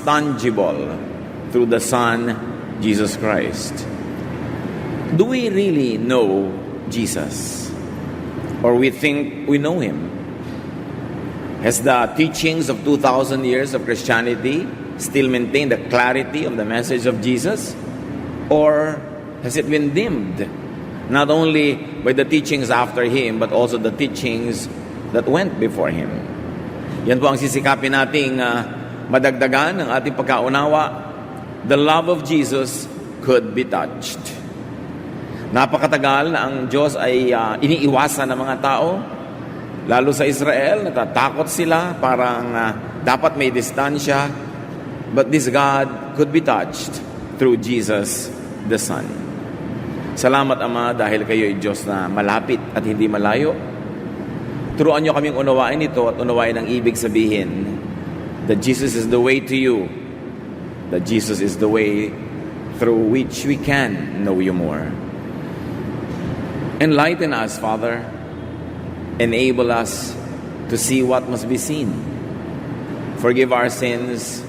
becomes tangible through the Son, Jesus Christ. Do we really know Jesus? Or we think we know Him? Has the teachings of 2,000 years of Christianity still maintained the clarity of the message of Jesus? Or has it been dimmed, not only by the teachings after Him, but also the teachings that went before Him? Yan po ang sisikapin nating madagdagan ng ating pagkaunawa. The love of Jesus could be touched. Napakatagal na ang Diyos ay iniiwasan ng mga tao, lalo sa Israel, natatakot sila, parang dapat may distansya. But this God could be touched through Jesus the Son. Salamat, Ama, dahil kayo ay Diyos na malapit at hindi malayo. Turuan niyo kaming unawain ito at unawain ang ibig sabihin that Jesus is the way to you, that Jesus is the way through which we can know you more. Enlighten us, Father. Enable us to see what must be seen. Forgive our sins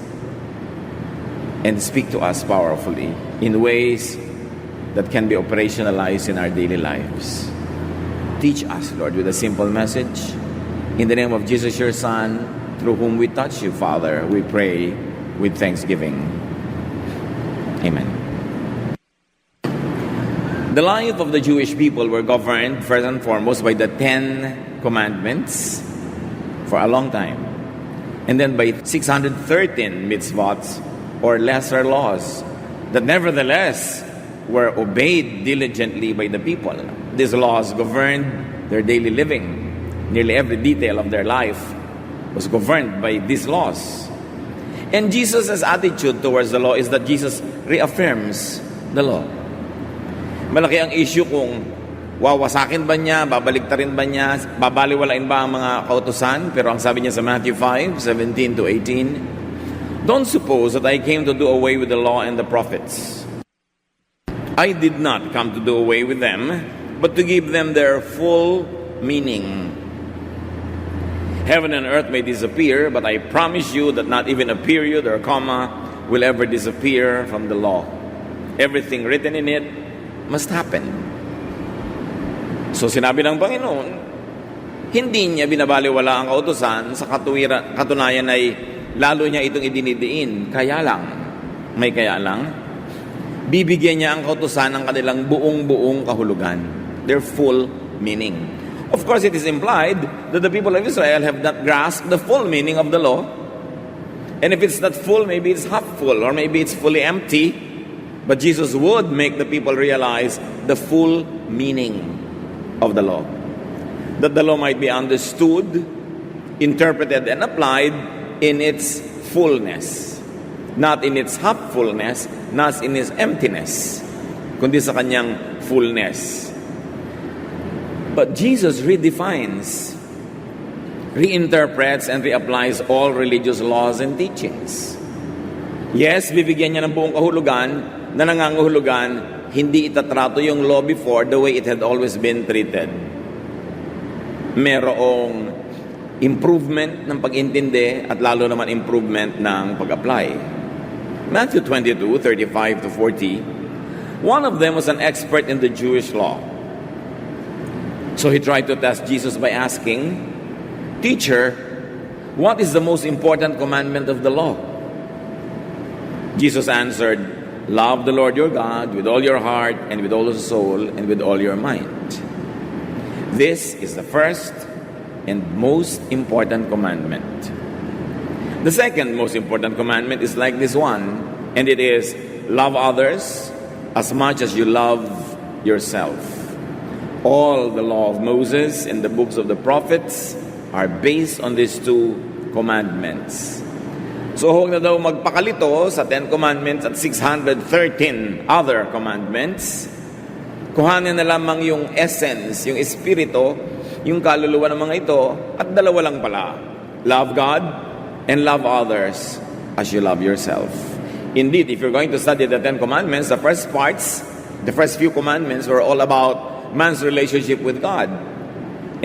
and speak to us powerfully in ways that can be operationalized in our daily lives. Teach us, Lord, with a simple message. In the name of Jesus, your Son, through whom we touch you, Father, we pray with thanksgiving. Amen. The life of the Jewish people were governed first and foremost by the 10 commandments for a long time. And then by 613 mitzvot or lesser laws that nevertheless were obeyed diligently by the people. These laws governed their daily living. Nearly every detail of their life was governed by these laws. And Jesus' attitude towards the law is that Jesus reaffirms the law. Malaki ang issue kung wawasakin ba niya, babaliktarin ba niya, babaliwalain ba ang mga kautusan. Pero ang sabi niya sa Matthew 5:17 to 18, don't suppose that I came to do away with the law and the prophets. I did not come to do away with them, but to give them their full meaning. Heaven and earth may disappear, but I promise you that not even a period or comma will ever disappear from the law. Everything written in it must happen. So sinabi ng Panginoon, hindi niya binabaliwala ang kautusan, sa katunayan ay lalo niya itong idinidiin. Kaya lang, may kaya lang, bibigyan niya ang kautusan ng kanilang buong kahulugan, their full meaning. Of course, it is implied that the people of Israel have not grasped the full meaning of the law. And if it's not full, maybe it's half full, or maybe it's fully empty. But Jesus would make the people realize the full meaning of the law. That the law might be understood, interpreted, and applied in its fullness. Not in its half fullness, not in its emptiness, kundi sa kanyang fullness. But Jesus redefines, reinterprets, and reapplies all religious laws and teachings. Yes, bibigyan niya ng buong kahulugan, na nangangahulugan, hindi itatrato yung law before the way it had always been treated. Merong improvement ng pag-intindi at lalo naman improvement ng pag-apply. Matthew 22:35 to 40, one of them was an expert in the Jewish law. So he tried to test Jesus by asking, "Teacher, what is the most important commandment of the law?" Jesus answered, "Love the Lord your God with all your heart and with all your soul and with all your mind. This is the first and most important commandment. The second most important commandment is like this one, and it is, love others as much as you love yourself. All the law of Moses and the books of the prophets are based on these two commandments." So huwag na daw magpakalito sa 10 commandments at 613 other commandments. Kuhanin na lamang yung essence, yung espiritu, yung kaluluwa ng mga ito, at dalawa lang pala. Love God and love others as you love yourself. Indeed, if you're going to study the 10 commandments, the first few commandments were all about man's relationship with God.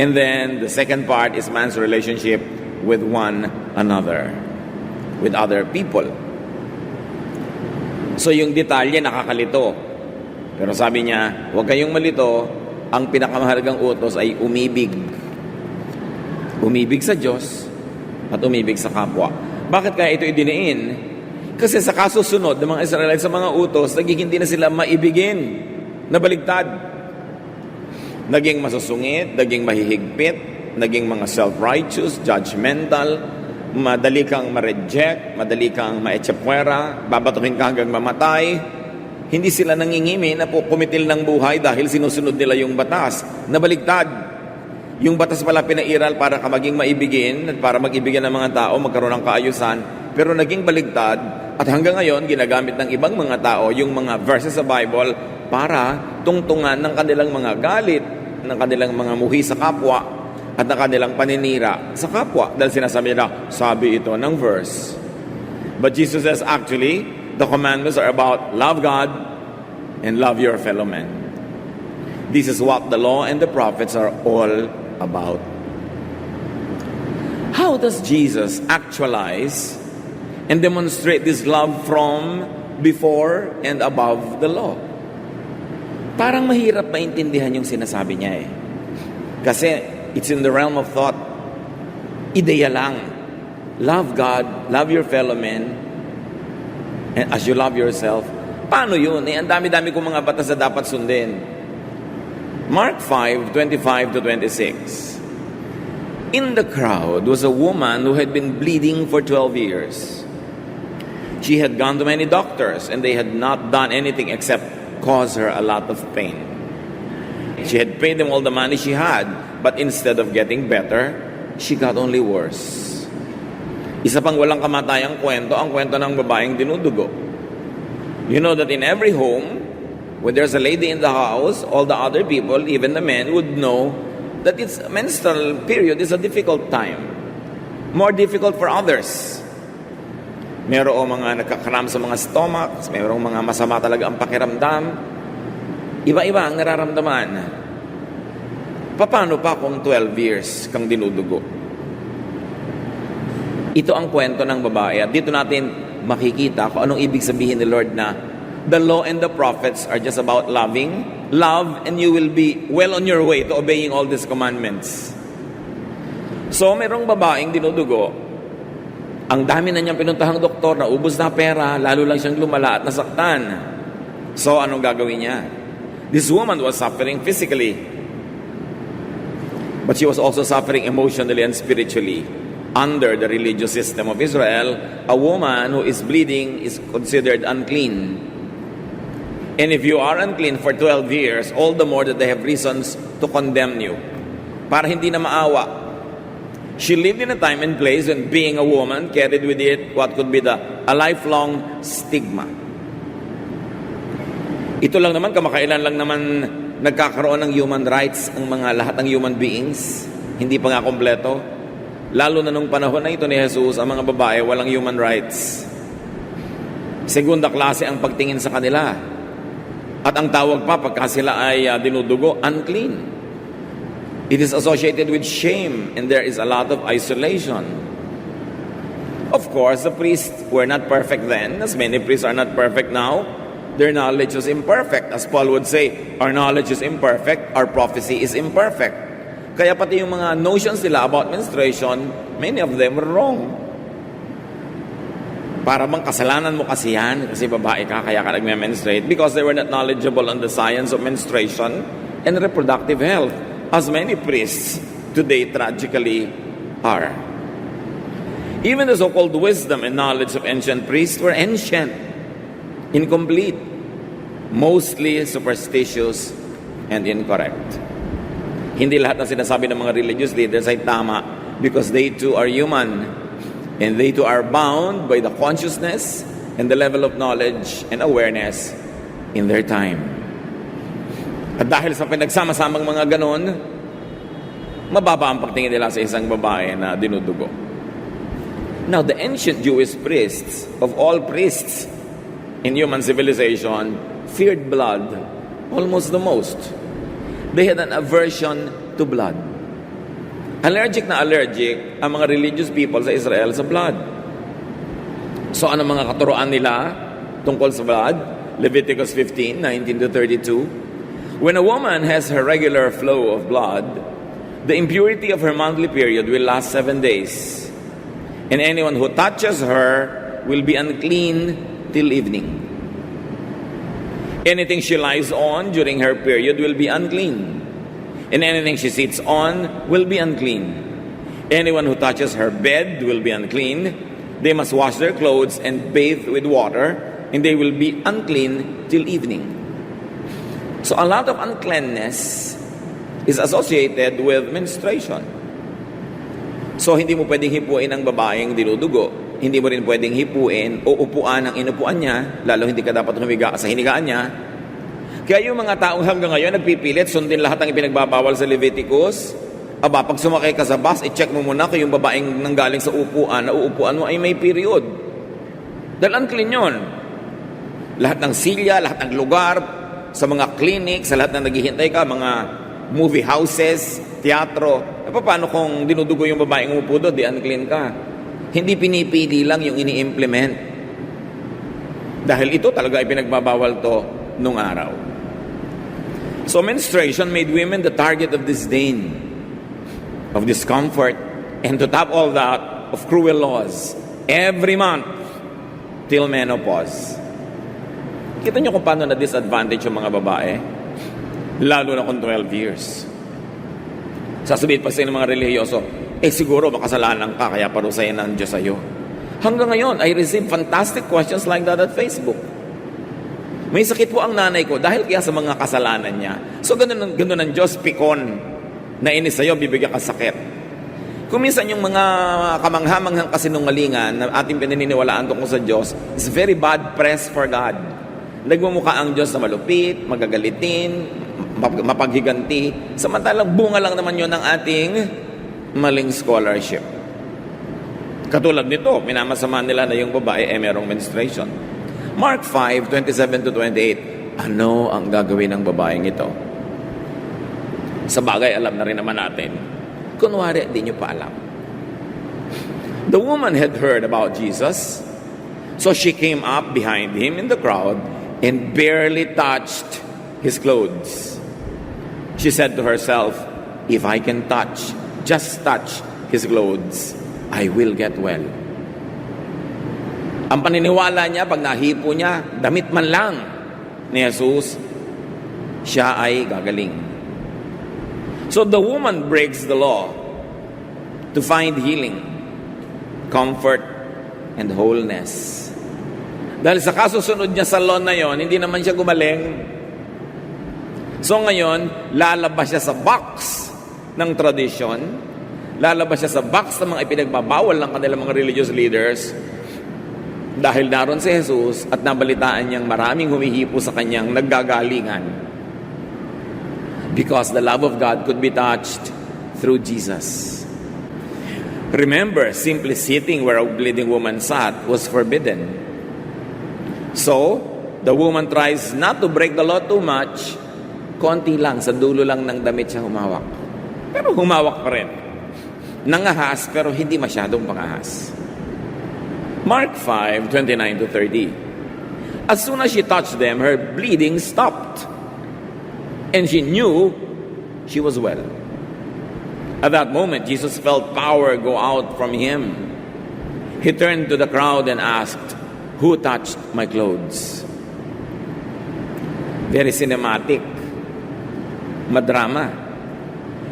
And then the second part is man's relationship with one another, with other people. So yung detalye nakakalito. Pero sabi niya, huwag kayong malito, ang pinakamahalagang utos ay umibig. Umibig sa Diyos at umibig sa kapwa. Bakit kaya ito idiniin? Kasi sa kasusunod ng mga Israelites sa mga utos, naging hindi na sila maibigin, nabaligtad. Naging masusungit, naging mahihigpit, naging mga self-righteous, judgmental, madali kang ma-reject, madali kang ma-echapwera, babatuhin ka hanggang mamatay. Hindi sila nangingimi na pukumitil ng buhay dahil sinusunod nila yung batas. Nabaligtad. Yung batas pala pinairal para ka maging maibigin at para mag-ibigin ng mga tao, magkaroon ng kaayusan. Pero naging baligtad at hanggang ngayon ginagamit ng ibang mga tao yung mga verses sa Bible para tungtungan ng kanilang mga galit, ng kanilang mga muhi sa kapwa at ng kanilang paninira sa kapwa. Dahil sinasabi nila, sabi ito ng verse. But Jesus says, actually, the commandments are about love God and love your fellow man. This is what the law and the prophets are all about. How does Jesus actualize and demonstrate this love from before and above the law? Parang mahirap maintindihan yung sinasabi niya eh. Kasi it's in the realm of thought. Ideya lang. Love God, love your fellow man, and as you love yourself. Paano yun? Ang dami-dami kong mga batas na dapat sundin. Mark 5:25-26. In the crowd was a woman who had been bleeding for 12 years. She had gone to many doctors and they had not done anything except cause her a lot of pain. She had paid them all the money she had, but instead of getting better, she got only worse. Isa pang walang kamatayang kwento, ang kwento ng babaeng dinudugo. You know that in every home, when there's a lady in the house, all the other people, even the men, would know that its menstrual period is a difficult time. More difficult for others. Merong mga nagkakaram sa mga stomachs, merong mga masama talaga ang pakiramdam. Iba-iba ang nararamdaman. Paano pa kung 12 years kang dinudugo? Ito ang kwento ng babae. At dito natin makikita kung anong ibig sabihin ni Lord na the law and the prophets are just about loving. Love and you will be well on your way to obeying all these commandments. So, merong babaeng dinudugo. Ang dami na niyang pinuntahang doktor, naubos na pera, lalo lang siyang lumala at nasaktan. So, anong gagawin niya? This woman was suffering physically. But she was also suffering emotionally and spiritually. Under the religious system of Israel, a woman who is bleeding is considered unclean. And if you are unclean for 12 years, all the more that they have reasons to condemn you. Para hindi na maawa. She lived in a time and place when being a woman carried with it what could be a lifelong stigma. Ito lang naman, kamakailan lang naman nagkakaroon ng human rights ang mga lahat ng human beings. Hindi pa nga kompleto. Lalo na nung panahon na ito ni Jesus, ang mga babae walang human rights. Segunda klase ang pagtingin sa kanila. At ang tawag pa pagka sila ay dinudugo, unclean. It is associated with shame and there is a lot of isolation. Of course, the priests were not perfect then, as many priests are not perfect now. Their knowledge was imperfect. As Paul would say, our knowledge is imperfect, our prophecy is imperfect. Kaya pati yung mga notions nila about menstruation, many of them were wrong. Para bang kasalanan mo kasi yan, kasi babae ka, kaya ka nagme-menstruate, because they were not knowledgeable on the science of menstruation and reproductive health. As many priests today tragically are. Even the so-called wisdom and knowledge of ancient priests were ancient, incomplete, mostly superstitious, and incorrect. Hindi lahat na sinasabi ng mga religious leaders ay tama because they too are human and they too are bound by the consciousness and the level of knowledge and awareness in their time. At dahil sa pinagsama-samang mga ganon, mababa ang pagtingin nila sa isang babae na dinudugo. Now, the ancient Jewish priests, of all priests in human civilization, feared blood almost the most. They had an aversion to blood. Allergic na allergic ang mga religious people sa Israel sa blood. So, ano mga katuroan nila? tungkol sa blood, Leviticus 15:19 to 32. When a woman has her regular flow of blood, the impurity of her monthly period will last 7 days. And anyone who touches her will be unclean till evening. Anything she lies on during her period will be unclean. And anything she sits on will be unclean. Anyone who touches her bed will be unclean. They must wash their clothes and bathe with water, and they will be unclean till evening. So a lot of uncleanness is associated with menstruation. So hindi mo pwedeng hipuin ang babaeng dinudugo. Hindi mo rin pwedeng hipuin o upuan ang inupuan niya, lalo hindi ka dapat humiga sa hinigaan niya. Kaya yung mga taong hanggang ngayon nagpipilit, sundin lahat ng ipinagbabawal sa Leviticus. Aba, pag sumakay ka sa bus, i-check mo muna kung yung babaeng nanggaling sa upuan, na uupuan mo ay may period. Dahil unclean yun. Lahat ng silya, lahat ng lugar, sa mga clinic, sa lahat na naghihintay ka, mga movie houses, teatro. E paano kung dinudugo yung babaeng umupo doon, di unclean ka? Hindi pinipili lang yung ini-implement. Dahil ito talaga ay pinagbabawal to nung araw. So menstruation made women the target of disdain, of discomfort, and to top all that, of cruel laws. Every month, till menopause. Kita nyo kung paano na-disadvantage yung mga babae? Lalo na kung 12 years. Sasabihin pa sa ng mga relihiyoso, siguro makasalanan ka, kaya parusayan ng Diyos sa'yo. Hanggang ngayon, I receive fantastic questions like that at Facebook. May sakit po ang nanay ko dahil kaya sa mga kasalanan niya. So ganun ang Diyos, pikon, na inis sa'yo, bibigyan ka sakit. Kung minsan yung mga kamanghamanghang kasinungalingan na ating pinaniniwalaan tungkol sa Diyos is very bad press for God. Nagmumukha ang Diyos na malupit, magagalitin, mapaghiganti. Samantalang bunga lang naman yun ng ating maling scholarship. Katulad nito, minamasama nila na yung babae merong menstruation. Mark 5:27 to 28. Ano ang gagawin ng babaeng ito? Sa bagay, alam na rin naman natin. Kunwari, di nyo pa alam. The woman had heard about Jesus, so she came up behind him in the crowd and barely touched his clothes. She said to herself, if I can just touch his clothes, I will get well. Ang paniniwala niya, pag nahipo niya, damit man lang ni Jesus, siya ay gagaling. So the woman breaks the law to find healing, comfort, and wholeness. Dahil sa kasusunod niya sa law na yon, hindi naman siya gumaling. So ngayon, lalabas siya sa box ng tradisyon, lalabas siya sa box ng mga ipinagbabawal ng kanilang mga religious leaders, dahil naroon si Jesus at nabalitaan niyang maraming humihipo sa kanyang naggagalingan. Because the love of God could be touched through Jesus. Remember, simply sitting where a bleeding woman sat was forbidden. So, the woman tries not to break the law too much. Konti lang, sa dulo lang ng damit siya humawak. Pero humawak pa rin. Nangahas, pero hindi masyadong pangahas. Mark 5:29 to 30. As soon as she touched them, her bleeding stopped. And she knew she was well. At that moment, Jesus felt power go out from him. He turned to the crowd and asked, who touched my clothes? Very cinematic. Madrama.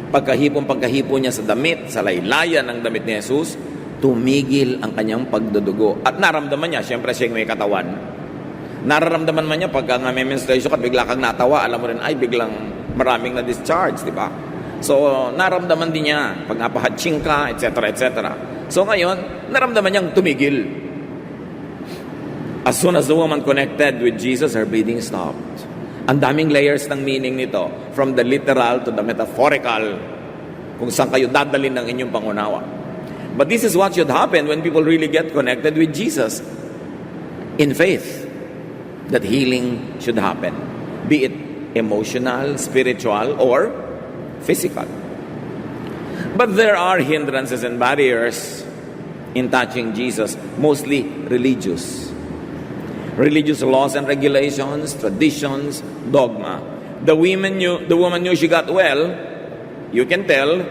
Pagkahipo niya sa damit, sa laylayan ng damit ni Jesus, tumigil ang kanyang pagdudugo. At naramdaman niya, siyempre siya may katawan. Nararamdaman man niya pagka may menstruation at bigla kang natawa, alam mo rin, ay biglang maraming na-discharge, di ba? So, naramdaman din niya pag napahatching ka, etc., etc. So ngayon, naramdaman niyang tumigil. As soon as the woman connected with Jesus, her bleeding stopped. Ang daming layers ng meaning nito, from the literal to the metaphorical, kung saan kayo dadalhin ng inyong pangunawa. But this is what should happen when people really get connected with Jesus in faith. That healing should happen, be it emotional, spiritual, or physical. But there are hindrances and barriers in touching Jesus, mostly religious. religious laws and regulations, traditions, dogma. The woman knew she got well, you can tell,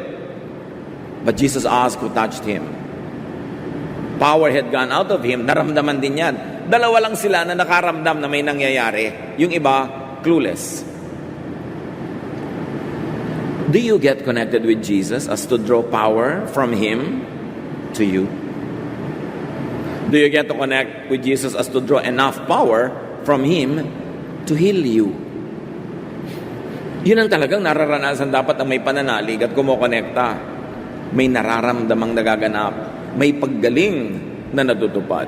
but Jesus asked who touched him. Power had gone out of him, naramdaman din yan. Dalawa lang sila na nakaramdam na may nangyayari. Yung iba, clueless. Do you get connected with Jesus as to draw power from Him to you? Do you get to connect with Jesus as to draw enough power from Him to heal you? Yun ang talagang nararanasan dapat ng may pananalig at kumokonekta. May nararamdamang nagaganap. May paggaling na natutupad.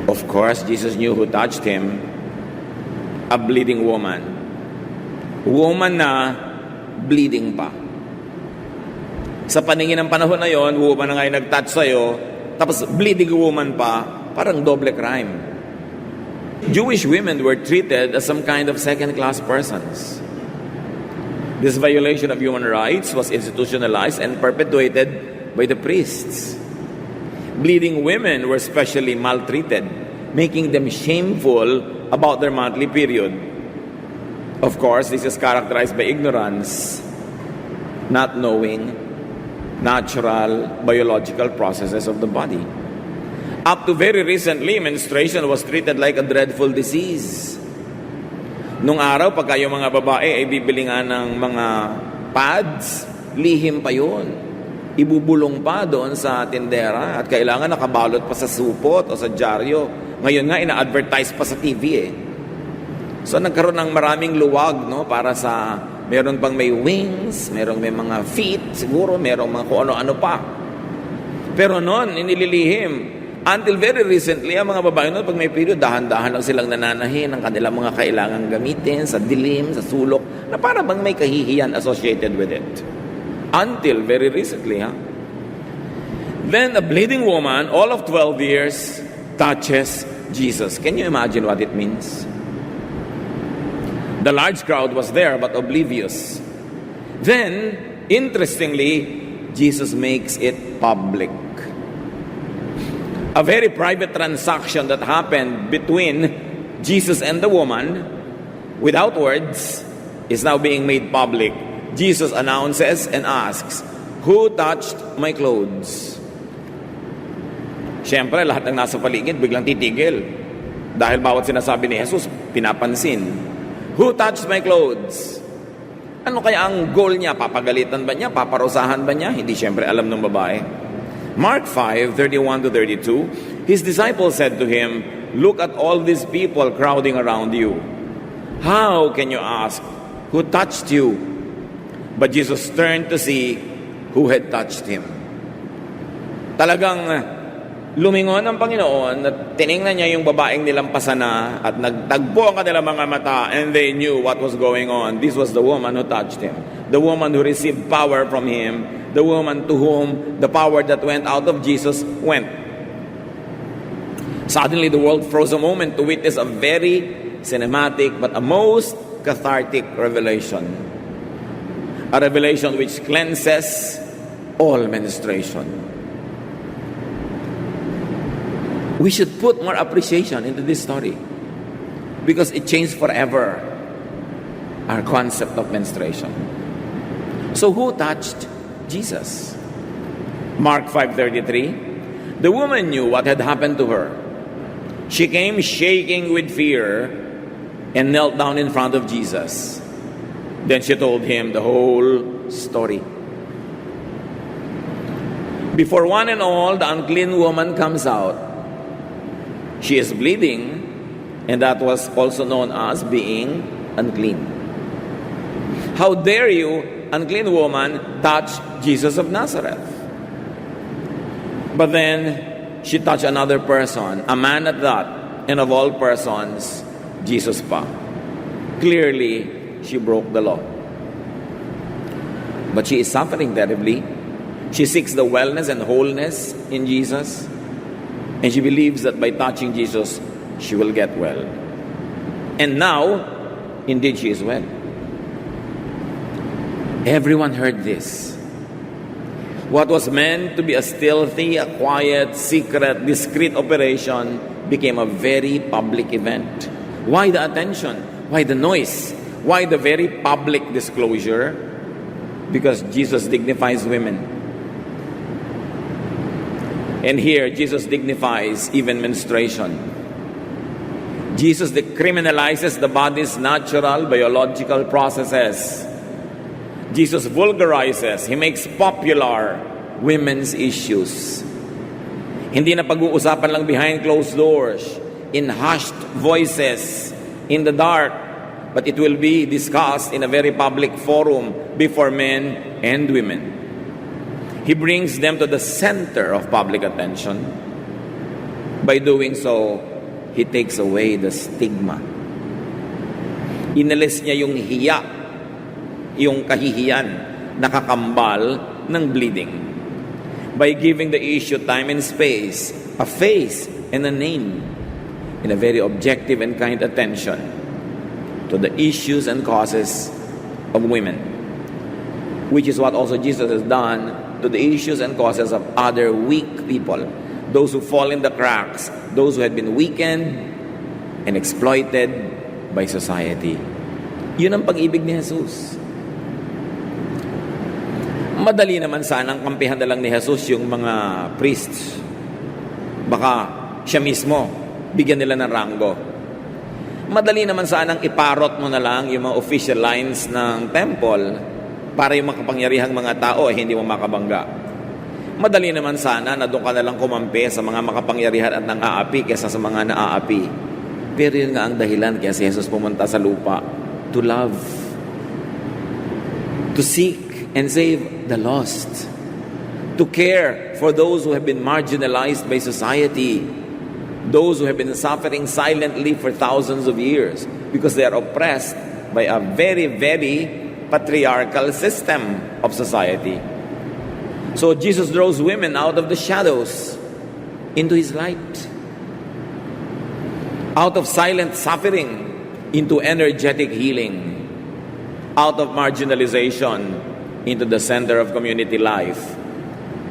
Of course, Jesus knew who touched Him. A bleeding woman. Woman na bleeding pa. Sa paningin ng panahon na yon, woman na nga yung nag-touch sa'yo, tapos bleeding woman pa, parang doble crime. Jewish women were treated as some kind of second-class persons. This violation of human rights was institutionalized and perpetuated by the priests. Bleeding women were specially maltreated, making them shameful about their monthly period. Of course, this is characterized by ignorance, not knowing natural biological processes of the body. Up to very recently, menstruation was treated like a dreadful disease. Nung araw, pagka yung mga babae ay bibili nga ng mga pads, lihim pa yun. Ibubulong pa doon sa tindera at kailangan nakabalot pa sa supot o sa dyaryo. Ngayon nga, ina-advertise pa sa TV eh. So nagkaroon ng maraming luwag, no, para sa meron pang may wings, may mga feet, siguro merong mga kung ano-ano pa. Pero noon, inililihim. Until very recently, ang mga babae noon, pag may period, dahan-dahan lang silang nananahin ang kanilang mga kailangang gamitin sa dilim, sa sulok, na para bang may kahihiyan associated with it. Until very recently, ha? Then a bleeding woman, all of 12 years, touches Jesus. Can you imagine what it means? The large crowd was there but oblivious. Then, interestingly, Jesus makes it public. A very private transaction that happened between Jesus and the woman, without words, is now being made public. Jesus announces and asks, "Who touched my clothes?" Siyempre, lahat ng nasa paligid biglang titigil. Dahil bawat sinasabi ni Jesus, pinapansin. Who touched my clothes? Ano kaya ang goal niya? Papagalitan ba niya? Paparusahan ba niya? Hindi siyempre alam ng babae. Mark 5:31-32, His disciples said to Him, "Look at all these people crowding around you. How can you ask, who touched you?" But Jesus turned to see who had touched Him. Talagang lumingon ang Panginoon at tiningnan niya yung babaeng nilampasan na at nagtagpo ang kanilang mga mata and they knew what was going on. This was the woman who touched Him. The woman who received power from Him. The woman to whom the power that went out of Jesus went. Suddenly the world froze a moment to witness a very cinematic but a most cathartic revelation. A revelation which cleanses all menstruation. We should put more appreciation into this story because it changed forever our concept of menstruation. So who touched Jesus? Mark 5:33, the woman knew what had happened to her. She came shaking with fear and knelt down in front of Jesus. Then she told Him the whole story. Before one and all, the unclean woman comes out. She is bleeding, and that was also known as being unclean. How dare you, unclean woman, touch Jesus of Nazareth? But then, she touched another person, a man at that, and of all persons, Jesus pa. Clearly, she broke the law. But she is suffering terribly. She seeks the wellness and wholeness in Jesus. And she believes that by touching Jesus, she will get well. And now, indeed, she is well. Everyone heard this. What was meant to be a stealthy, a quiet, secret, discreet operation became a very public event. Why the attention? Why the noise? Why the very public disclosure? Because Jesus dignifies women. And here, Jesus dignifies even menstruation. Jesus decriminalizes the body's natural biological processes. Jesus vulgarizes, He makes popular women's issues. Hindi na pag-uusapan lang behind closed doors, in hushed voices, in the dark, but it will be discussed in a very public forum before men and women. He brings them to the center of public attention. By doing so, He takes away the stigma. Inalis niya yung hiya, yung kahihiyan, nakakambal ng bleeding. By giving the issue time and space, a face and a name, in a very objective and kind attention to the issues and causes of women, which is what also Jesus has done to the issues and causes of other weak people, those who fall in the cracks, those who had been weakened and exploited by society. Yun ang pag-ibig ni Jesus. Madali naman sanang kampihan na lang ni Jesus yung mga priests. Baka siya mismo, bigyan nila ng ranggo. Madali naman sanang iparot mo na lang yung mga official lines ng temple para yung makapangyarihang mga tao ay hindi mo makabangga. Madali naman sana na doon ka na lang kumampi sa mga makapangyarihan at nang-aapi kaysa sa mga naaapi. Pero yun nga ang dahilan kaya si Jesus pumunta sa lupa, to love, to seek and save the lost, to care for those who have been marginalized by society, those who have been suffering silently for thousands of years because they are oppressed by a very, very patriarchal system of society. So Jesus draws women out of the shadows into His light, out of silent suffering into energetic healing, out of marginalization into the center of community life.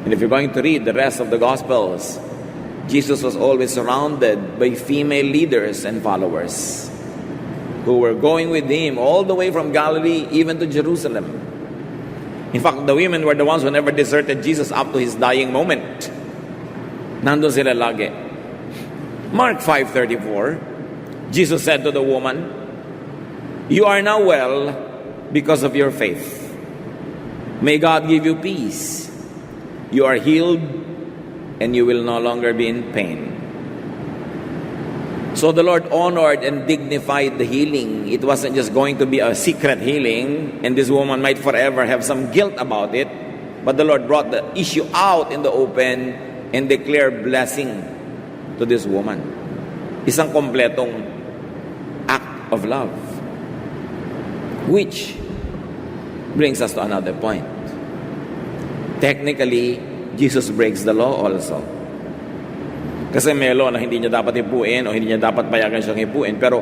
And if you're going to read the rest of the Gospels, Jesus was always surrounded by female leaders and followers who were going with Him all the way from Galilee even to Jerusalem. In fact, the women were the ones who never deserted Jesus up to His dying moment. Nandun sila lagi. Mark 5:34, Jesus said to the woman, "You are now well because of your faith. May God give you peace. You are healed and you will no longer be in pain." So the Lord honored and dignified the healing. It wasn't just going to be a secret healing and this woman might forever have some guilt about it. But the Lord brought the issue out in the open and declared blessing to this woman. Isang kompletong act of love. Which brings us to another point. Technically, Jesus breaks the law also. Kasi may law na hindi niya dapat hipuin o hindi niya dapat payagan siyang hipuin. Pero,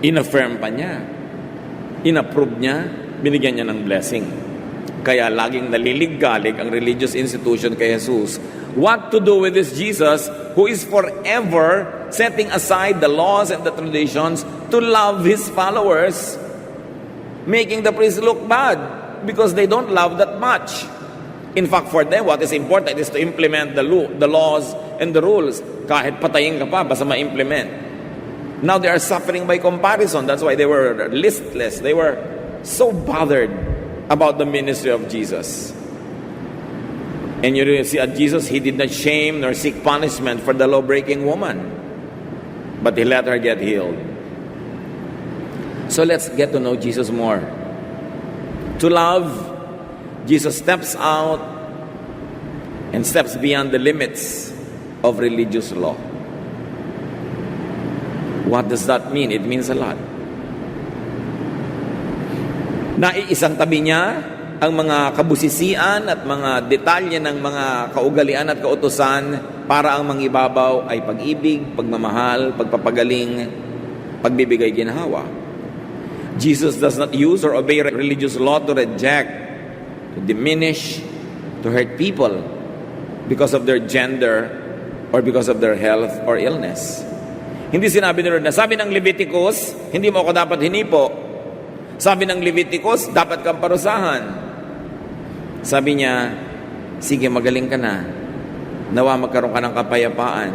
in-affirm pa niya. In-approve niya, binigyan niya ng blessing. Kaya laging nalilig-galig ang religious institution kay Jesus. What to do with this Jesus who is forever setting aside the laws and the traditions to love His followers, making the priests look bad because they don't love that much. In fact, for them, what is important is to implement the laws and the rules. Kahit patayin ka pa, basta ma-implement. Now they are suffering by comparison. That's why they were listless. They were so bothered about the ministry of Jesus. And you see at Jesus, He did not shame nor seek punishment for the law-breaking woman, but He let her get healed. So let's get to know Jesus more. To love, Jesus steps out and steps beyond the limits of religious law. What does that mean? It means a lot. Naiisang tabi niya ang mga kabusisian at mga detalye ng mga kaugalian at kautusan para ang mangibabaw ay pag-ibig, pagmamahal, pagpapagaling, pagbibigay ginhawa. Jesus does not use or obey religious law to reject, to diminish, to hurt people because of their gender or because of their health or illness. Hindi sinabi ni Lord na sabi ng Leviticus, hindi mo ako dapat hinipo. Sabi ng Leviticus, dapat kang parusahan. Sabi niya, sige, magaling ka na. Nawa magkaroon ka ng kapayapaan.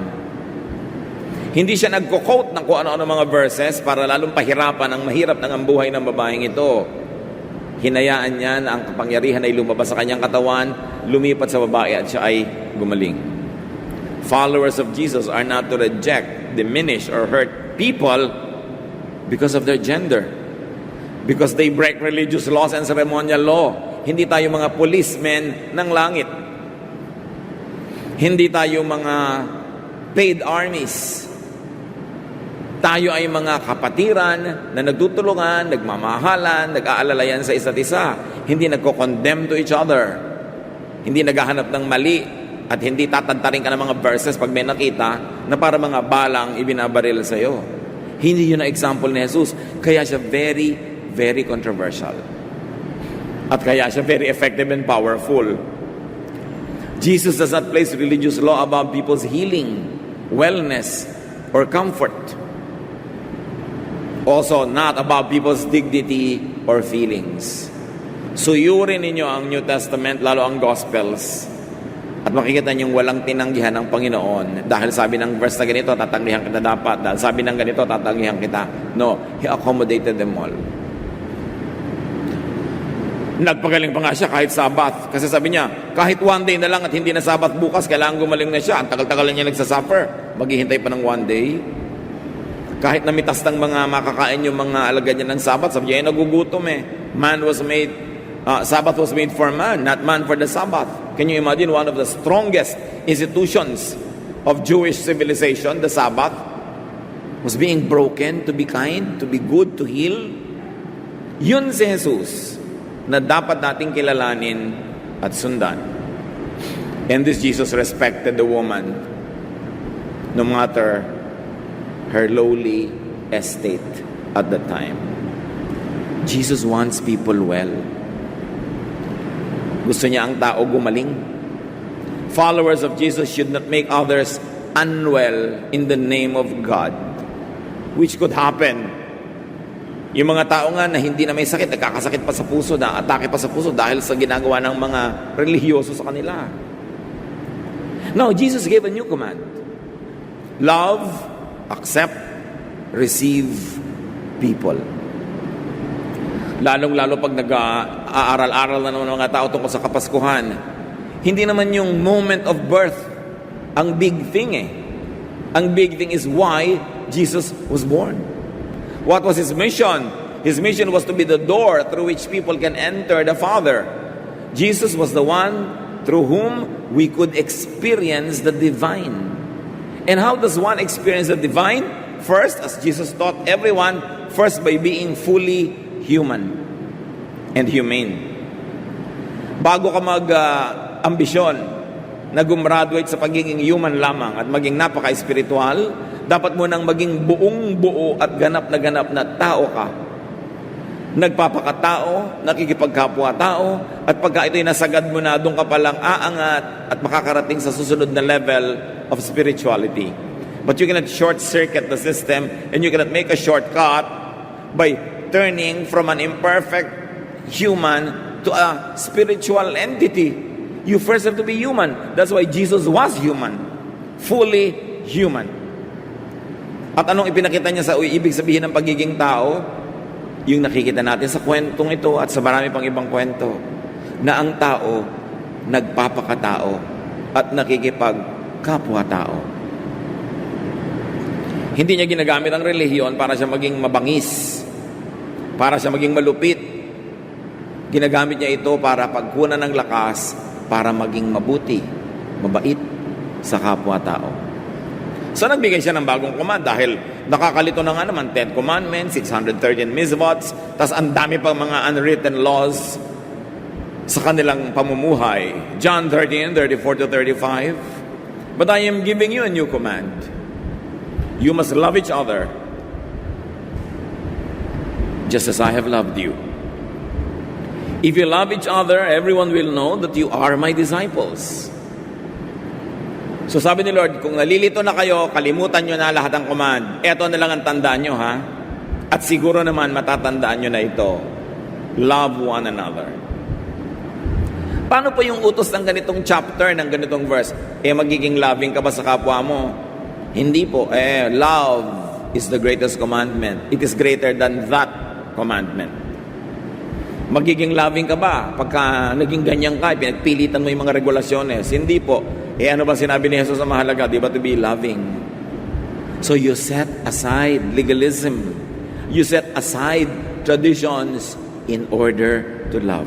Hindi siya nagko-quote ng kung ano-ano mga verses para lalong pahirapan ang mahirap ng ang buhay ng babaeng ito. Hinayaan niya na ang kapangyarihan ay lumabas sa kanyang katawan, lumipat sa babae at siya ay gumaling. Followers of Jesus are not to reject, diminish, or hurt people because of their gender. Because they break religious laws and ceremonial law. Hindi tayo mga policemen ng langit. Hindi tayo mga paid armies. Tayo ay mga kapatiran na nagtutulungan, nagmamahalan, nag-aalalayan sa isa't isa. Hindi nagko-condemn to each other. Hindi naghahanap ng mali at hindi tatantarin ka ng mga verses pag may nakita na para mga balang ibinabaril sa iyo. Hindi yun ang example ni Jesus. Kaya siya very, very controversial. At kaya siya very effective and powerful. Jesus does not place religious law above people's healing, wellness, or comfort. Also, not above people's dignity or feelings. Suyurin ninyo ang New Testament, lalo ang Gospels, at makikita niyong walang tinanggihan ng Panginoon. Dahil sabi ng verse na ganito, tatanggihan kita dapat. Dahil sabi ng ganito, tatanggihan kita. No, He accommodated them all. Nagpagaling pa nga siya kahit Sabbath. Kasi sabi niya, kahit one day na lang at hindi na Sabbath bukas, kailangan gumaling na siya. Ang tagal-tagal niya nagsasuffer. Maghihintay pa ng one day. Kahit namitas ng mga makakain yung mga alagad niya ng Sabbath, sabi niya, nagugutom eh. Sabbath was made for man, not man for the Sabbath. Can you imagine one of the strongest institutions of Jewish civilization, the Sabbath, was being broken to be kind, to be good, to heal? Yun si Jesus na dapat nating kilalanin at sundan. And this Jesus respected the woman no matter her lowly estate at the time. Jesus wants people well. Gusto niya ang tao gumaling. Followers of Jesus should not make others unwell in the name of God, which could happen. Yung mga tao nga na hindi na may sakit, nagkakasakit pa sa puso, na atake pa sa puso dahil sa ginagawa ng mga relihiyoso sa kanila. Now, Jesus gave a new command. Love, accept, receive people. Lalong-lalo pag nag-aaral-aral na naman mga tao tungkol sa Kapaskuhan, hindi naman yung moment of birth ang big thing eh. Ang big thing is why Jesus was born. What was His mission? His mission was to be the door through which people can enter the Father. Jesus was the one through whom we could experience the divine. And how does one experience the divine? First, as Jesus taught everyone, first by being fully human and humane. Bago ka mag-ambisyon na gumraduate sa pagiging human lamang at maging napaka-espiritual, dapat mo nang maging buong-buo at ganap na tao ka. Nagpapakatao, nakikipagkapwa-tao, at pagka ito'y nasagad mo na, doon ka palang aangat at makakarating sa susunod na level of spirituality. But you cannot short-circuit the system and you cannot make a shortcut by turning from an imperfect human to a spiritual entity. You first have to be human. That's why Jesus was human. Fully human. At anong ipinakita niya sa ibig sabihin ng pagiging tao? Yung nakikita natin sa kwentong ito at sa marami pang ibang kwento, na ang tao nagpapakatao at nakikipagkapwa-tao. Hindi niya ginagamit ang relihiyon para siya maging mabangis, para siya maging malupit. Ginagamit niya ito para pagkunan ng lakas, para maging mabuti, mabait sa kapwa-tao. So nagbigay siya ng bagong command dahil nakakalito na nga naman 10 commandments, 613 mitzvots, tas ang dami pang mga unwritten laws sa kanilang pamumuhay. John 13:34-35. But I am giving you a new command. You must love each other just as I have loved you. If you love each other, everyone will know that you are my disciples. So sabi ni Lord, kung nalilito na kayo, kalimutan nyo na lahat ng command. Ito na lang ang tandaan nyo, ha? At siguro naman matatandaan nyo na ito. Love one another. Paano po yung utos ng ganitong chapter, ng ganitong verse? Magiging loving ka ba sa kapwa mo? Hindi po. Love is the greatest commandment. It is greater than that commandment. Magiging loving ka ba? Pagka naging ganyan ka, pinagpilitan mo yung mga regulasyones. Hindi po. Ano ba sinabi ni Jesus na mahalaga? Di ba to be loving? So you set aside legalism. You set aside traditions in order to love.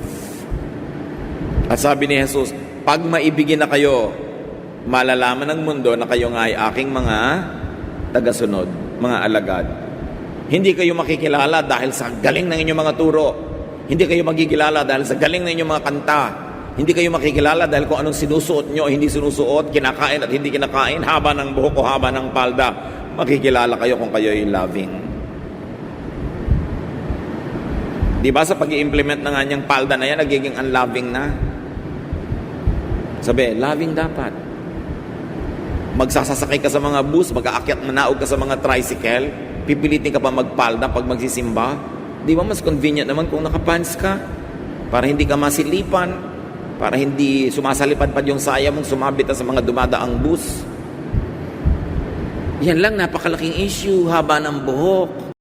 At sabi ni Jesus, pag maibigin na kayo, malalaman ng mundo na kayo nga ay aking mga tagasunod, mga alagad. Hindi kayo makikilala dahil sa galing ng inyong mga turo. Hindi kayo magkikilala dahil sa galing ng inyong mga kanta. Hindi kayo makikilala dahil kung anong sinusuot nyo, hindi sinusuot, kinakain at hindi kinakain, haba ng buhok o haba ng palda. Makikilala kayo kung kayo ay loving. Di ba sa pag-i-implement na nga niyang palda na yan, nagiging unloving na? Sabi, loving dapat. Magsasasakay ka sa mga bus, mag-aakyat manaog ka sa mga tricycle, pipilitin ka pa magpalda pag magsisimba. Di ba mas convenient naman kung nakapants ka? Para hindi ka masilipan, para hindi sumasalipad pa yung saya mong sumabit sa mga dumadaang bus. Yan lang, napakalaking issue, haba ng buhok.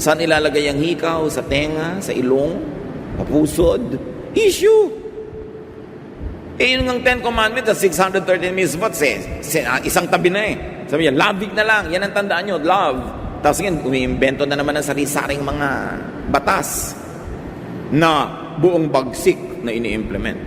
Saan ilalagay ang hikaw? Sa tenga? Sa ilong? Sa pusod? Issue! Yun ang 10 Commandments sa 613 mitzvot isang tabi na Sabi niya, loving na lang. Yan ang tandaan nyo, love. Tapos ngayon, umiimbento na naman ng sari-saring mga batas na buong bagsik na ini-implement.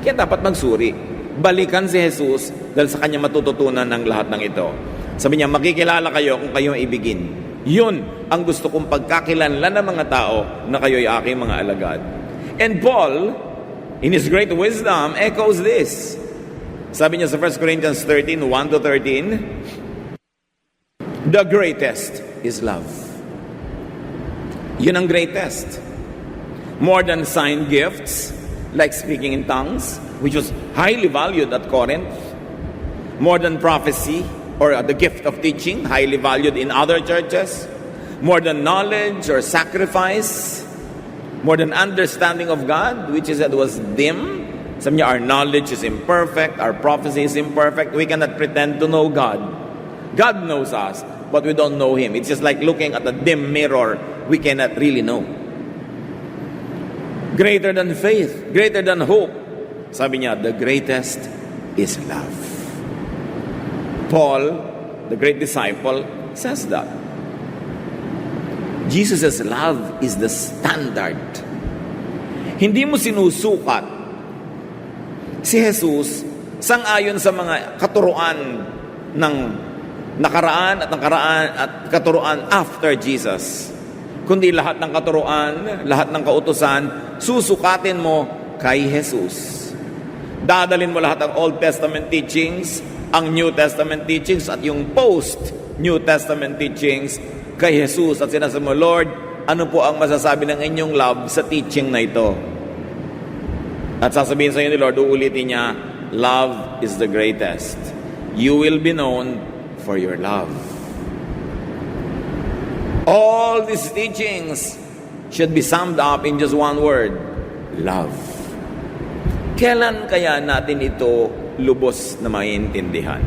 Kaya dapat magsuri. Balikan si Jesus dahil sa kanya matututunan ng lahat ng ito. Sabi niya, makikilala kayo kung kayo ibigin. Yun ang gusto kong pagkakilanlan ng mga tao na kayo'y aking mga alagad. And Paul, in his great wisdom, echoes this. Sabi niya sa 1 Corinthians 13, 1-13, the greatest is love. Yun ang greatest. More than sign gifts, like speaking in tongues, which was highly valued at Corinth. More than prophecy, or the gift of teaching, highly valued in other churches. More than knowledge or sacrifice. More than understanding of God, which is that was dim. Sabi niya, our knowledge is imperfect, our prophecy is imperfect. We cannot pretend to know God. God knows us, but we don't know Him. It's just like looking at a dim mirror. We cannot really know. Greater than faith, greater than hope. Sabi niya, the greatest is love. Paul, the great disciple, says that. Jesus' love is the standard. Hindi mo sinusukat si Jesus sang-ayon sa mga katuruan ng nakaraan at katuruan after Jesus. Kundi lahat ng katuruan, lahat ng kautusan, susukatin mo kay Jesus. Dadalin mo lahat ng Old Testament teachings, ang New Testament teachings, at yung post-New Testament teachings kay Jesus. At sinasabi mo, Lord, ano po ang masasabi ng inyong love sa teaching na ito? At sasabihin sa inyo ni Lord, uulitin niya, love is the greatest. You will be known for your love. All these teachings should be summed up in just one word, love. Kailan kaya natin ito lubos na maintindihan?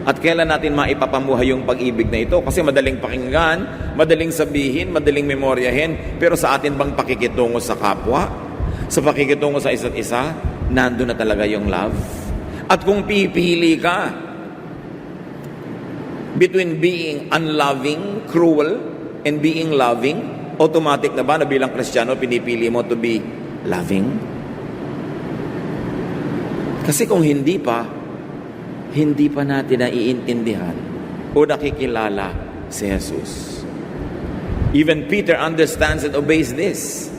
At kailan natin maipapamuhay yung pag-ibig na ito? Kasi madaling pakinggan, madaling sabihin, madaling memoryahin, pero sa atin bang pakikitungo sa kapwa, sa pakikitungo sa isa't isa, nandun na talaga yung love? At kung pipili ka between being unloving, cruel, and being loving, automatic na ba na bilang Kristiyano pinipili mo to be loving? Kasi kung hindi pa natin naiintindihan o nakikilala si Jesus. Even Peter understands and obeys this.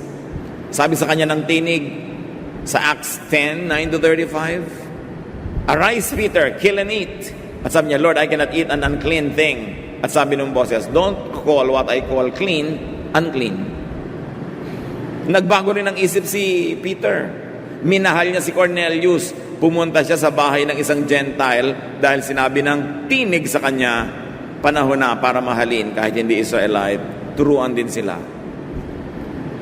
Sabi sa kanya ng tinig sa Acts 10, 9-35, arise Peter, kill and eat. At sabi niya, Lord, I cannot eat an unclean thing. At sabi ng boses, don't call what I call clean, unclean. Nagbago rin ang isip si Peter. Minahal niya si Cornelius. Pumunta siya sa bahay ng isang Gentile dahil sinabi ng tinig sa kanya, panahon na para mahalin kahit hindi Israelite. Turuan din sila.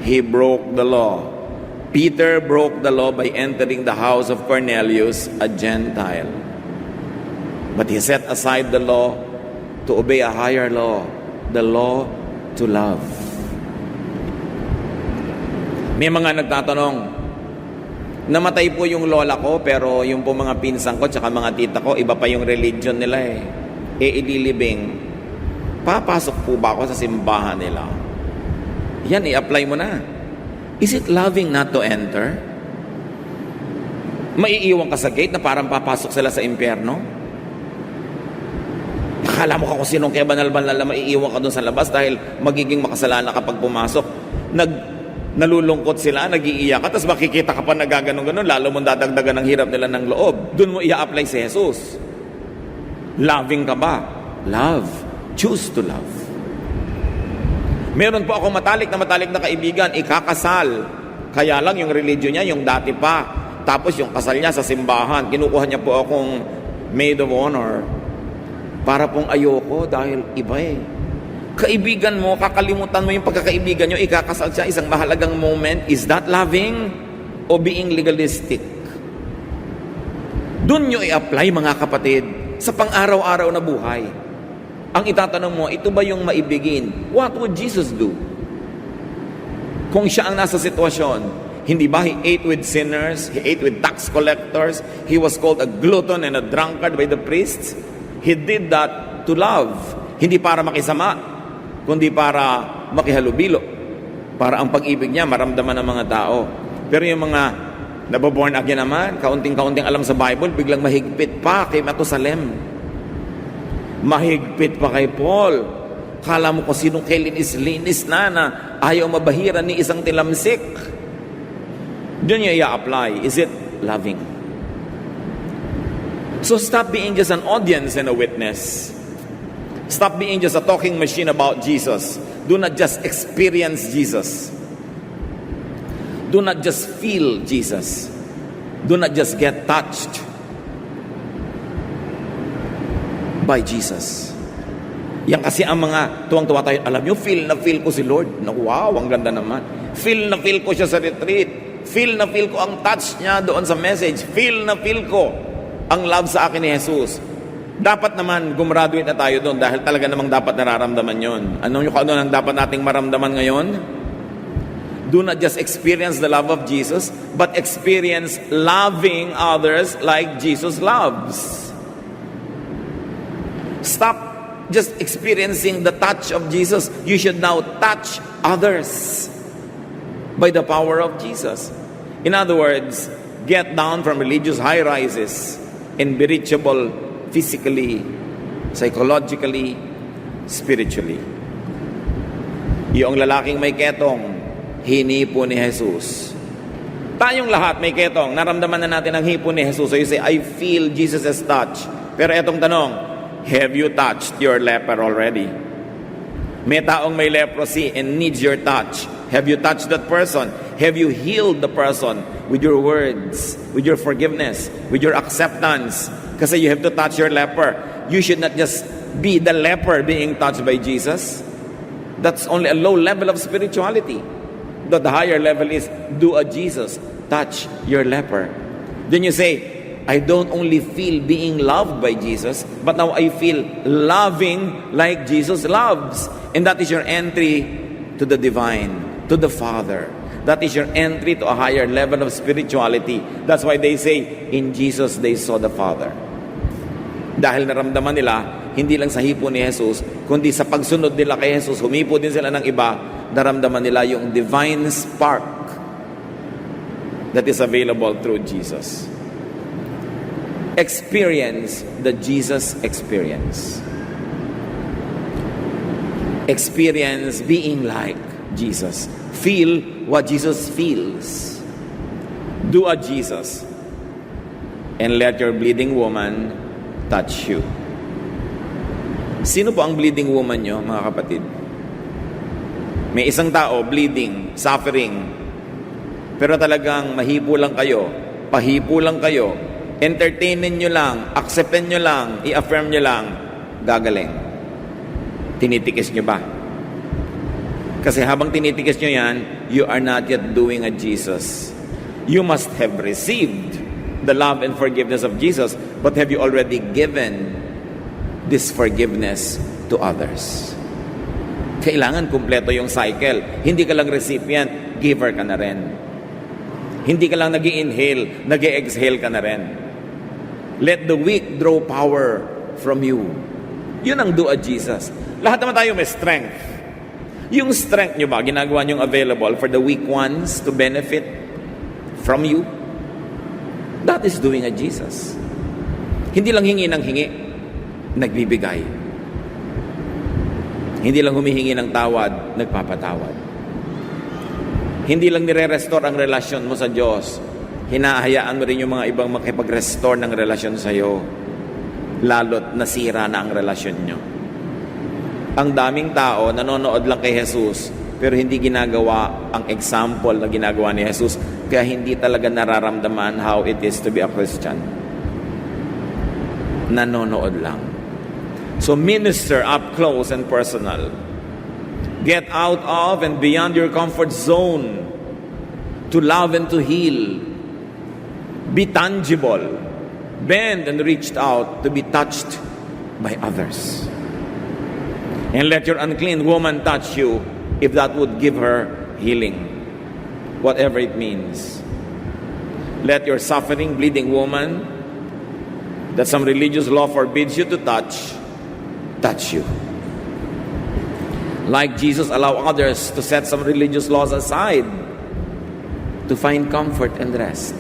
He broke the law. Peter broke the law by entering the house of Cornelius, a Gentile. But he set aside the law to obey a higher law, the law to love. May mga nagtatanong, namatay po yung lola ko, pero yung po mga pinsan ko tsaka mga tita ko, iba pa yung religion nila ililibing. Papasok po ba ako sa simbahan nila? Yan, i-apply mo na. Is it loving not to enter? Maiiwan ka sa gate na parang papasok sila sa impyerno? Akala mo ka kung sinong kaya banal-banal na maiiwan ka dun sa labas dahil magiging makasalanan kapag pumasok. Nalulungkot sila, nag-iiyak ka, tapos makikita ka pa nagaganon-ganon, lalo mong dadagdagan ng hirap nila ng loob. Doon mo i-apply si Jesus. Loving ka ba? Love. Choose to love. Meron po akong matalik na kaibigan, ikakasal. Kaya lang yung religion niya, yung dati pa. Tapos yung kasal niya sa simbahan, kinukuha niya po akong maid of honor. Para pong ayoko dahil iba Kaibigan mo, kakalimutan mo yung pagkakaibigan nyo, ikakasal siya, isang mahalagang moment. Is that loving o being legalistic? Doon nyo i-apply, mga kapatid, sa pang-araw-araw na buhay. Ang itatanong mo, ito ba yung maibigin? What would Jesus do? Kung siya ang nasa sitwasyon, hindi ba He ate with sinners? He ate with tax collectors? He was called a glutton and a drunkard by the priests? He did that to love. Hindi para makisama, kundi para makihalubilo. Para ang pag-ibig niya maramdaman ng mga tao. Pero yung mga nababorn again naman, kaunting-kaunting alam sa Bible, biglang mahigpit pa kay Matusalem. Mahigpit pa kay Paul. Kala mo kung sinong kilinis-linis na ayaw mabahiran ni isang tilamsik. Doon niya i-apply. Is it loving? So stop being just an audience and a witness. Stop being just a talking machine about Jesus. Do not just experience Jesus. Do not just feel Jesus. Do not just get touched by Jesus. Yan kasi ang mga tuwang-tuwa tayo. Alam nyo, feel na feel ko si Lord. Wow, ang ganda naman. Feel na feel ko siya sa retreat. Feel na feel ko ang touch niya doon sa message. Feel na feel ko ang love sa akin ni Jesus. Dapat naman gumraduate na tayo doon dahil talaga namang dapat nararamdaman yon. Ano ang dapat nating maramdaman ngayon? Do not just experience the love of Jesus, but experience loving others like Jesus loves. Stop just experiencing the touch of Jesus. You should now touch others by the power of Jesus. In other words, get down from religious high-rises and be reachable physically, psychologically, spiritually. Yung lalaking may ketong, hinipo ni Jesus. Tayong lahat may ketong, naramdaman na natin ang hipo ni Jesus. So you say, I feel Jesus' touch. Pero etong tanong, have you touched your leper already? May taong may leprosy and needs your touch. Have you touched that person? Have you healed the person with your words, with your forgiveness, with your acceptance? Kasi you have to touch your leper. You should not just be the leper being touched by Jesus. That's only a low level of spirituality. The higher level is do a Jesus, touch your leper. Then you say, I don't only feel being loved by Jesus, but now I feel loving like Jesus loves. And that is your entry to the divine, to the Father. That is your entry to a higher level of spirituality. That's why they say, in Jesus they saw the Father. Dahil naramdaman nila, hindi lang sa hipo ni Jesus, kundi sa pagsunod nila kay Jesus, humipo din sila ng iba, naramdaman nila yung divine spark that is available through Jesus. Experience the Jesus experience. Experience being like Jesus. Feel what Jesus feels. Do a Jesus. And let your bleeding woman touch you. Sino po ang bleeding woman nyo, mga kapatid? May isang tao, bleeding, suffering, pero talagang mahipo lang kayo, pahipo lang kayo, entertainin nyo lang, acceptin nyo lang, i-affirm nyo lang, gagaling. Tinitikis nyo ba? Kasi habang tinitikis nyo yan, you are not yet doing a Jesus. You must have received the love and forgiveness of Jesus, but have you already given this forgiveness to others? Kailangan kumpleto yung cycle. Hindi ka lang recipient, giver ka na rin. Hindi ka lang nag-i-inhale, nag-i-exhale ka na rin. Let the weak draw power from you. Yun ang do a Jesus. Lahat naman tayo may strength. Yung strength nyo ba, ginagawa nyong available for the weak ones to benefit from you? That is doing a Jesus. Hindi lang hingi ng hingi, nagbibigay. Hindi lang humihingi ng tawad, nagpapatawad. Hindi lang nire-restore ang relasyon mo sa Diyos, hinahayaan mo rin yung mga ibang makipag-restore ng relasyon sa iyo, lalo't nasira na ang relasyon nyo. Ang daming tao nanonood lang kay Jesus, pero hindi ginagawa ang example na ginagawa ni Jesus, kaya hindi talaga nararamdaman how it is to be a Christian. Nanonood lang. So minister up close and personal. Get out of and beyond your comfort zone to love and to heal. Be tangible. Bend and reach out to be touched by others. And let your unclean woman touch you, if that would give her healing, whatever it means. Let your suffering, bleeding woman, that some religious law forbids you to touch you. Like Jesus, allow others to set some religious laws aside to find comfort and rest.